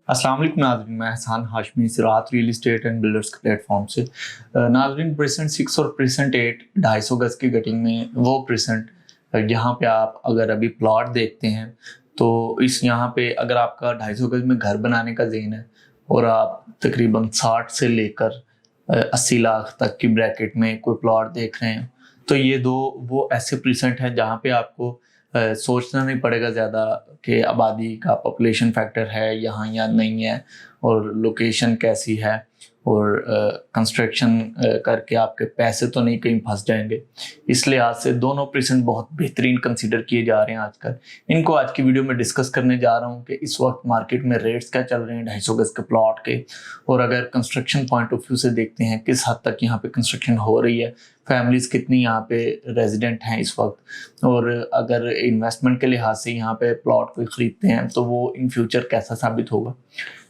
अस्सलाम वालेकुम नाज़रीन, मैं एहसान हाशमी सिरात रियल एस्टेट एंड बिल्डर्स के प्लेटफॉर्म से। नाज़रीन, प्रेसेंट 6 और प्रेसेंट 8 250 गज़ की कटिंग में वो प्रेसेंट यहाँ पे आप अगर अभी प्लॉट देखते हैं तो इस यहाँ पे अगर आपका 250 गज़ में घर बनाने का ज़हन है और आप तकरीबन 60 से लेकर 80 लाख तक की ब्रैकेट में कोई प्लॉट देख रहे हैं तो ये दो वो ऐसे प्रेसेंट हैं जहाँ पे आपको सोचना नहीं पड़ेगा ज़्यादा कि आबादी का पॉपुलेशन फैक्टर है यहाँ या नहीं है और लोकेशन कैसी है और कंस्ट्रक्शन करके आपके पैसे तो नहीं कहीं फंस जाएंगे। इस लिहाज से दोनों प्रेजेंट बहुत बेहतरीन कंसीडर किए जा रहे हैं आजकल। इनको आज की वीडियो में डिस्कस करने जा रहा हूँ कि इस वक्त मार्केट में रेट्स क्या चल रहे हैं 250 गज के प्लॉट के, और अगर कंस्ट्रक्शन पॉइंट ऑफ व्यू से देखते हैं किस हद तक यहाँ पे कंस्ट्रक्शन हो रही है, फैमिलीज कितनी यहाँ पे रेजिडेंट हैं इस वक्त, और अगर इन्वेस्टमेंट के लिहाज से यहाँ पे प्लॉट कोई खरीदते हैं तो वो इन फ्यूचर कैसा साबित होगा।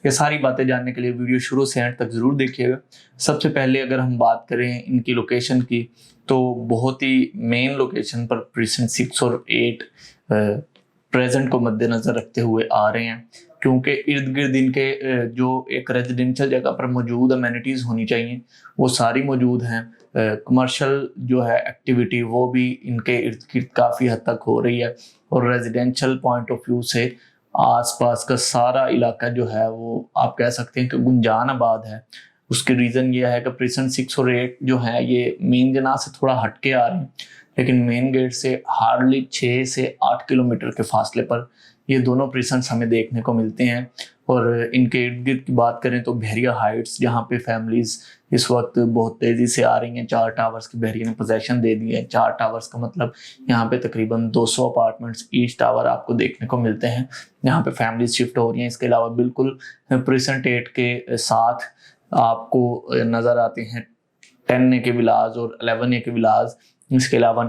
ये सारी बातें जानने के लिए वीडियो शुरू से एंड तक ज़रूर देखिएगा। सबसे पहले अगर हम बात करें इनकी लोकेशन की तो बहुत ही मेन लोकेशन पर प्रेजेंट 6 और 8 प्रेजेंट को मद्देनज़र रखते हुए आ रहे हैं, क्योंकि इर्द गिर्द इनके जो एक रेजिडेंशियल जगह पर मौजूद अमेनिटीज़ होनी चाहिए वो सारी मौजूद हैं। कमर्शियल जो है एक्टिविटी वो भी इनके इर्द गिर्द काफ़ी हद तक हो रही है, और रेजिडेंशियल पॉइंट ऑफ व्यू से आसपास का सारा इलाका जो है वो आप कह सकते हैं कि गुंजान आबाद है। उसके रीज़न ये है कि प्रेजेंट 6 और 8 जो है ये मेन जना से थोड़ा हटके आ रहे हैं, लेकिन मेन गेट से हार्डली 6 से 8 किलोमीटर के फासले पर ये दोनों प्रेजेंट्स हमें देखने को मिलते हैं। और इनके इर्द गिर्द की बात करें तो बहरिया हाइट्स, जहाँ पे फैमिलीज इस वक्त बहुत तेज़ी से आ रही हैं। 4 टावर्स की बहरिया ने पोजेशन दे दी है। 4 टावर्स का मतलब यहाँ पे तकरीबन 200 अपार्टमेंट्स ईच टावर आपको देखने को मिलते हैं, यहाँ पे फैमिलीज शिफ्ट हो रही हैं। इसके अलावा बिल्कुल प्रेजेंट 8 के साथ आपको नज़र आते हैं 10 ए के विलाज और 11 ए के विलाज। इसके अलावा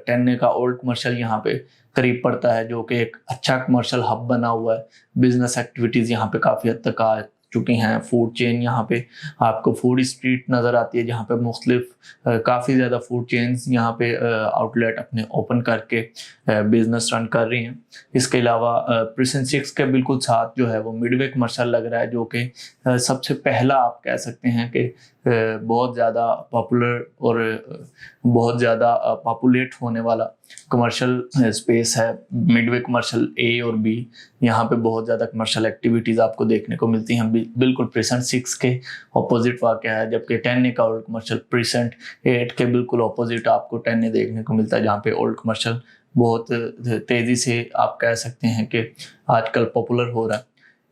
10 ए का ओल्ड कमर्शियल यहाँ पे करीब पड़ता है, जो कि एक अच्छा कमर्शियल हब बना हुआ है। बिजनेस एक्टिविटीज़ यहाँ पे काफ़ी हद तक आ चुकी हैं। फूड चेन यहाँ पे आपको फूड स्ट्रीट नज़र आती है, जहाँ पे मुख्तलिफ काफ़ी ज़्यादा फूड चेन्स यहाँ पे आउटलेट अपने ओपन करके बिजनेस रन कर रही हैं। इसके अलावा प्रेजेंट 6 के बिल्कुल साथ जो है वो मिडवे कमर्शियल लग रहा है, जो कि सबसे पहला आप कह सकते हैं कि बहुत ज़्यादा पॉपुलर और बहुत ज़्यादा पॉपुलेट होने वाला कमर्शियल स्पेस है। मिडवे कमर्शियल ए और बी, यहाँ पे बहुत ज़्यादा कमर्शियल एक्टिविटीज़ आपको देखने को मिलती हैं। बिल्कुल प्रेजेंट 6 के ऑपोजिट वाक़या है, जबकि 10 ए का ओल्ड कमर्शियल प्रेजेंट 8 के बिल्कुल ऑपोजिट आपको 10 ए देखने को मिलता है, जहाँ पे ओल्ड कमर्शियल बहुत तेज़ी से आप कह सकते हैं कि आजकल पॉपुलर हो रहा है।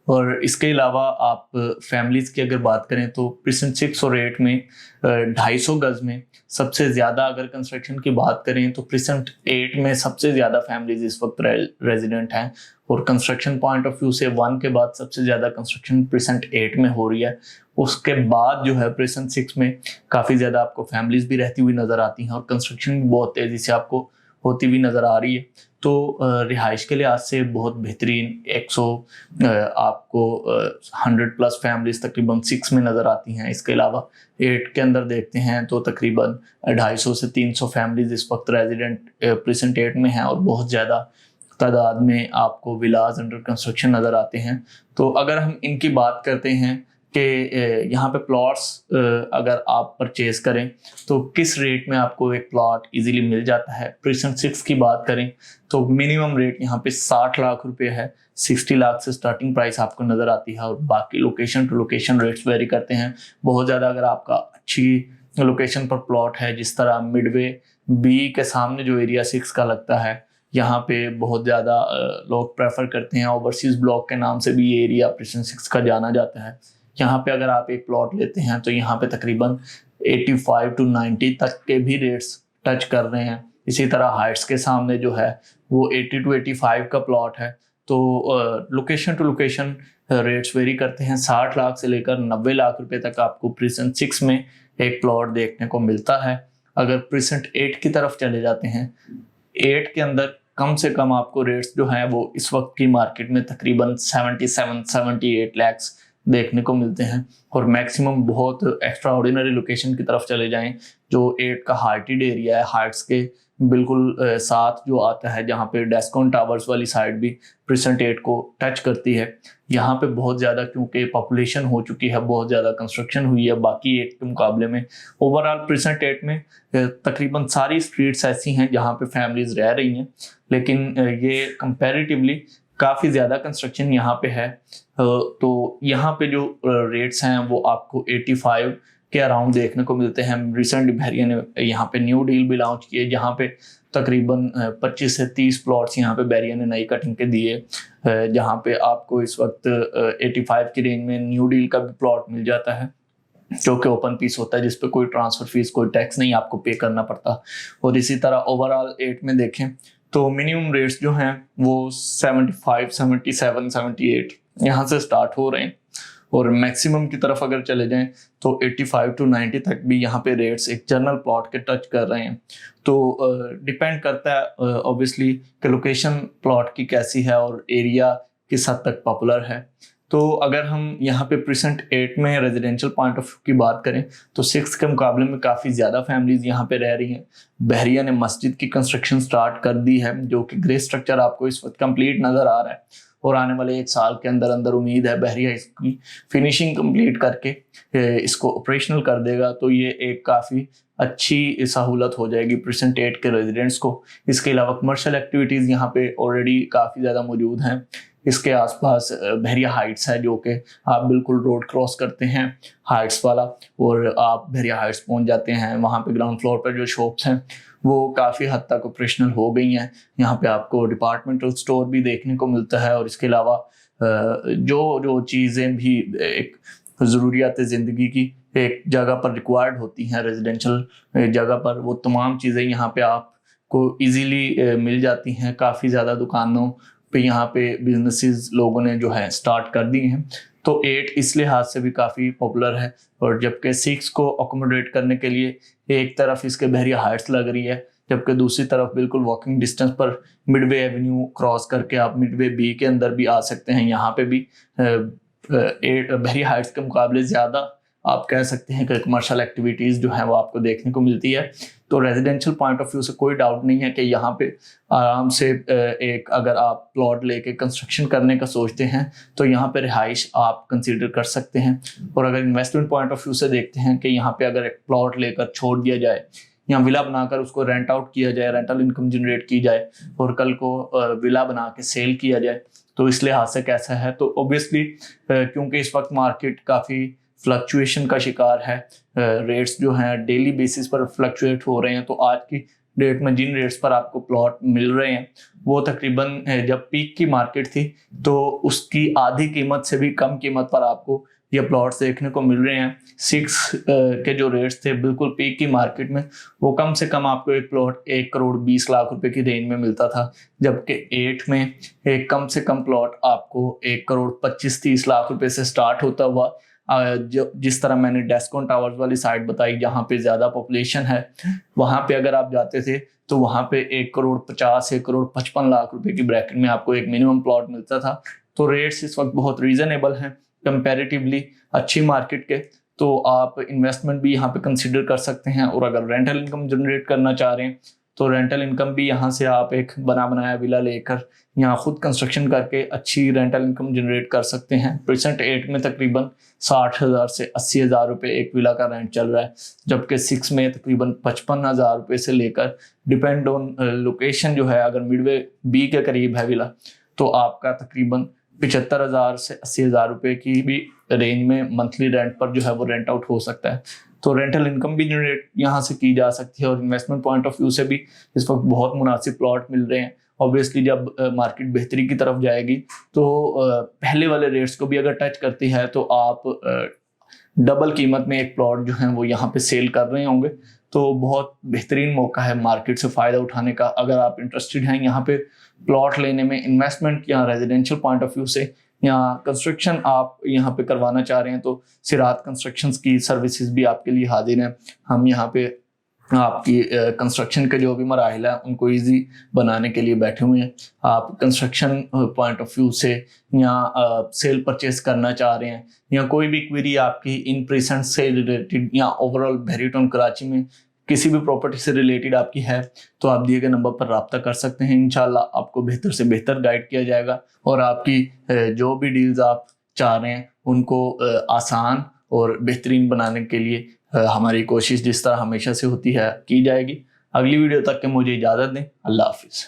और इसके अलावा आप फैमिलीज़ की अगर बात करें तो प्रेजेंट 6 और 8 में 250 गज़ में सबसे ज़्यादा अगर कंस्ट्रक्शन की बात करें तो प्रेजेंट 8 में सबसे ज़्यादा फैमिलीज इस वक्त रेजिडेंट हैं, और कंस्ट्रक्शन पॉइंट ऑफ व्यू से 1 के बाद सबसे ज़्यादा कंस्ट्रक्शन प्रेजेंट 8 में हो रही है। उसके बाद जो है प्रेजेंट 6 में काफ़ी ज़्यादा आपको फैमिलीज भी रहती हुई नज़र आती हैं, और कंस्ट्रक्शन भी बहुत तेज़ी से आपको होती हुई नज़र आ रही है। तो रिहाइश के लिहाज से बहुत बेहतरीन 100 आपको 100 प्लस फैमिलीज तकरीबन 6 में नज़र आती हैं। इसके अलावा 8 के अंदर देखते हैं तो तकरीबन 250 से 300 फैमिलीज इस वक्त रेजिडेंट प्रेजेंट 8 में हैं, और बहुत ज़्यादा तादाद में आपको विलाज अंडर कंस्ट्रक्शन नज़र आते हैं। तो अगर हम इनकी बात करते हैं कि यहाँ पे प्लॉट्स अगर आप परचेज करें तो किस रेट में आपको एक प्लॉट इजीली मिल जाता है। प्रेजेंट 6 की बात करें तो मिनिमम रेट यहाँ पे 60 लाख रुपए है। 60 लाख से स्टार्टिंग प्राइस आपको नज़र आती है, और बाकी location to location rates vary करते हैं बहुत ज़्यादा। अगर आपका अच्छी लोकेशन पर प्लॉट है, जिस तरह मिडवे बी के सामने जो एरिया 6 का लगता है, यहाँ पे बहुत ज़्यादा लोग प्रेफर करते हैं। ओवरसीज ब्लॉक के नाम से भी ये एरिया प्रेजेंट 6 का जाना जाता है। यहाँ पे अगर आप एक प्लॉट लेते हैं तो यहाँ पे तकरीबन 85 टू 90 तक के भी रेट्स टच कर रहे हैं। इसी तरह हाइट्स के सामने जो है वो 80 टू 85 का प्लॉट है। तो location to location rates vary करते हैं। 60 लाख से लेकर 90 लाख रुपए तक आपको प्रेजेंट 6 में एक प्लॉट देखने को मिलता है। अगर प्रेजेंट 8 की तरफ चले जाते हैं, 8 के अंदर कम से कम आपको रेट्स जो हैं वो इस वक्त की मार्केट में तकरीबन 77-78 लैक्स देखने को मिलते हैं, और मैक्सिमम बहुत एक्स्ट्रा ऑर्डिनरी लोकेशन की तरफ चले जाएं जो 8 का हार्टेड एरिया है, हार्ट्स के बिल्कुल साथ जो आता है, जहाँ पे डेस्कॉन टावर्स वाली साइड भी प्रेसेंट 8 को टच करती है। यहाँ पे बहुत ज़्यादा क्योंकि पॉपुलेशन हो चुकी है, बहुत ज़्यादा कंस्ट्रक्शन हुई है बाकी 8 के मुकाबले में। ओवरऑल प्रेसेंट 8 में तकरीबन सारी स्ट्रीट्स ऐसी हैं जहाँ पे फैमिलीज रह रही हैं, लेकिन ये कंपैरेटिवली काफ़ी ज़्यादा कंस्ट्रक्शन यहाँ पे है। तो यहाँ पे जो रेट्स हैं वो आपको 85 के अराउंड देखने को मिलते हैं। रिसेंट बहरिया ने यहाँ पे न्यू डील भी लॉन्च किए, जहाँ पे तकरीबन 25 से 30 प्लॉट्स यहाँ पे बहरिया ने नई कटिंग के दिए, जहाँ पे आपको इस वक्त 85 की रेंज में न्यू डील का भी प्लॉट मिल जाता है, जो कि ओपन पीस होता है, जिसपे कोई ट्रांसफर फीस, कोई टैक्स नहीं आपको पे करना पड़ता। और इसी तरह ओवरऑल 8 में देखें तो मिनिमम रेट्स जो हैं वो 75, 77, 78 यहाँ से स्टार्ट हो रहे हैं, और मैक्सिमम की तरफ अगर चले जाएं तो 85 टू 90 तक भी यहाँ पे रेट्स एक जनरल प्लॉट के टच कर रहे हैं। तो डिपेंड करता है ऑब्वियसली कि लोकेशन प्लॉट की कैसी है और एरिया किस हद तक पॉपुलर है। तो अगर हम यहाँ पे प्रेसेंट 8 में रेजिडेंशियल पॉइंट ऑफ व्यू की बात करें तो 6 के मुकाबले में काफ़ी ज़्यादा फैमिलीज यहाँ पे रह रही हैं। बहरिया ने मस्जिद की कंस्ट्रक्शन स्टार्ट कर दी है, जो कि ग्रे स्ट्रक्चर आपको इस वक्त कंप्लीट नज़र आ रहा है, और आने वाले 1 साल के अंदर अंदर उम्मीद है बहरिया इसकी फिनिशिंग कंप्लीट करके इसको ऑपरेशनल कर देगा। तो ये एक काफ़ी अच्छी सहूलत हो जाएगी प्रेसेंट 8 के रेजिडेंट्स को। इसके अलावा कमर्शियल एक्टिविटीज़ यहाँ पे ऑलरेडी काफ़ी ज़्यादा मौजूद हैं। इसके आसपास बहरिया हाइट्स है, जो कि आप बिल्कुल रोड क्रॉस करते हैं हाइट्स वाला और आप बहरिया हाइट्स पहुंच जाते हैं। वहाँ पे ग्राउंड फ्लोर पर जो शॉप्स हैं वो काफ़ी हद तक ऑपरेशनल हो गई हैं। यहाँ पे आपको डिपार्टमेंटल स्टोर भी देखने को मिलता है, और इसके अलावा जो जो चीज़ें भी एक ज़रूरियात ज़िंदगी की एक जगह पर रिक्वायर्ड होती हैं रेजिडेंशियल जगह पर, वो तमाम चीज़ें यहाँ पे आपको इजीली मिल जाती हैं। काफ़ी ज़्यादा दुकानों पे यहाँ पे बिजनेसेस लोगों ने जो है स्टार्ट कर दी हैं। तो 8 इस लिहाज से भी काफ़ी पॉपुलर है, और जबकि 6 को अकोमोडेट करने के लिए एक तरफ इसके बहरिया हाइट्स लग रही है, जबकि दूसरी तरफ बिल्कुल वॉकिंग डिस्टेंस पर मिडवे एवेन्यू क्रॉस करके आप मिडवे बी के अंदर भी आ सकते हैं। यहाँ पे भी बहरिया हाइट्स के मुकाबले ज़्यादा आप कह सकते हैं कि कमर्शियल एक्टिविटीज़ जो है वो आपको देखने को मिलती है। तो रेजिडेंशियल पॉइंट ऑफ व्यू से कोई डाउट नहीं है कि यहाँ पे आराम से एक अगर आप प्लॉट लेके कंस्ट्रक्शन करने का सोचते हैं तो यहाँ पे रिहाइश आप कंसीडर कर सकते हैं। और अगर इन्वेस्टमेंट पॉइंट ऑफ व्यू से देखते हैं कि यहाँ पे अगर एक प्लॉट लेकर छोड़ दिया जाए या विला बनाकर उसको रेंट आउट किया जाए, रेंटल इनकम जनरेट की जाए, और कल को विला बना के सेल किया जाए, तो इस लिहाज से कैसा है। तो ऑब्वियसली क्योंकि इस वक्त मार्केट काफ़ी फ्लक्चुएशन का शिकार है, रेट्स जो हैं डेली बेसिस पर फ्लक्चुएट हो रहे हैं, तो आज की डेट में जिन रेट्स पर आपको प्लॉट मिल रहे हैं वो तकरीबन जब पीक की मार्केट थी तो उसकी आधी कीमत से भी कम कीमत पर आपको ये प्लॉट्स देखने को मिल रहे हैं। 6 के जो रेट्स थे बिल्कुल पीक की मार्केट में, वो कम से कम आपको एक प्लॉट 1 करोड़ 20 लाख रुपए की रेंज में मिलता था, जबकि 8 में एक कम से कम प्लॉट आपको 1 करोड़ 25-30 लाख रुपए से स्टार्ट होता हुआ, जो जिस तरह मैंने डेस्कॉन टावर्स वाली साइड बताई जहाँ पे ज़्यादा पॉपुलेशन है, वहाँ पे अगर आप जाते थे तो वहाँ पे 1 करोड़ 50, 1 करोड़ 55 लाख रुपए की ब्रैकेट में आपको एक मिनिमम प्लॉट मिलता था। तो रेट्स इस वक्त बहुत रीजनेबल हैं कंपैरेटिवली अच्छी मार्केट के। तो आप इन्वेस्टमेंट भी यहाँ पे कंसिडर कर सकते हैं, और अगर रेंटल इनकम जनरेट करना चाह रहे हैं तो रेंटल इनकम भी यहाँ से आप एक बना बनाया विला लेकर यहाँ खुद कंस्ट्रक्शन करके अच्छी रेंटल इनकम जनरेट कर सकते हैं। प्रेजेंट 8 में तकरीबन 60,000 से 80,000 रुपये एक विला का रेंट चल रहा है, जबकि 6 में तकरीबन 55,000 रुपये से लेकर डिपेंड ऑन लोकेशन जो है, अगर मिडवे बी के करीब है विला तो आपका तकरीबन 75,000 से 80,000 रुपये की भी रेंज में मंथली रेंट पर जो है वो रेंट आउट हो सकता है। तो रेंटल इनकम भी जनरेट यहाँ से की जा सकती है, और इन्वेस्टमेंट पॉइंट ऑफ व्यू से भी इस वक्त बहुत मुनासिब प्लॉट मिल रहे हैं। ऑब्वियसली जब मार्केट बेहतरी की तरफ जाएगी तो पहले वाले रेट्स को भी अगर टच करती है तो आप डबल कीमत में एक प्लॉट जो है वो यहाँ पे सेल कर रहे होंगे। तो बहुत बेहतरीन मौका है मार्केट से फ़ायदा उठाने का। अगर आप इंटरेस्टेड हैं यहाँ पे प्लॉट लेने में, इन्वेस्टमेंट या रेजिडेंशियल पॉइंट ऑफ व्यू से, या कंस्ट्रक्शन आप यहाँ पे करवाना चाह रहे हैं, तो सिरात कंस्ट्रक्शंस की सर्विसेज भी आपके लिए हाजिर हैं। हम यहाँ पे आपकी कंस्ट्रक्शन के जो भी मराहिल है उनको इजी बनाने के लिए बैठे हुए हैं। आप कंस्ट्रक्शन पॉइंट ऑफ व्यू से या सेल परचेज करना चाह रहे हैं, या कोई भी क्वेरी आपकी इन प्रेजेंट से रिलेटेड या ओवरऑल बहरी टाउन कराची में किसी भी प्रॉपर्टी से रिलेटेड आपकी है तो आप दिए गए नंबर पर रब्ता कर सकते हैं। इंशाल्लाह आपको बेहतर से बेहतर गाइड किया जाएगा और आपकी जो भी डील्स आप चाह रहे हैं उनको आसान और बेहतरीन बनाने के लिए हमारी कोशिश जिस तरह हमेशा से होती है की जाएगी। अगली वीडियो तक के मुझे इजाज़त दें। अल्लाह हाफिज़।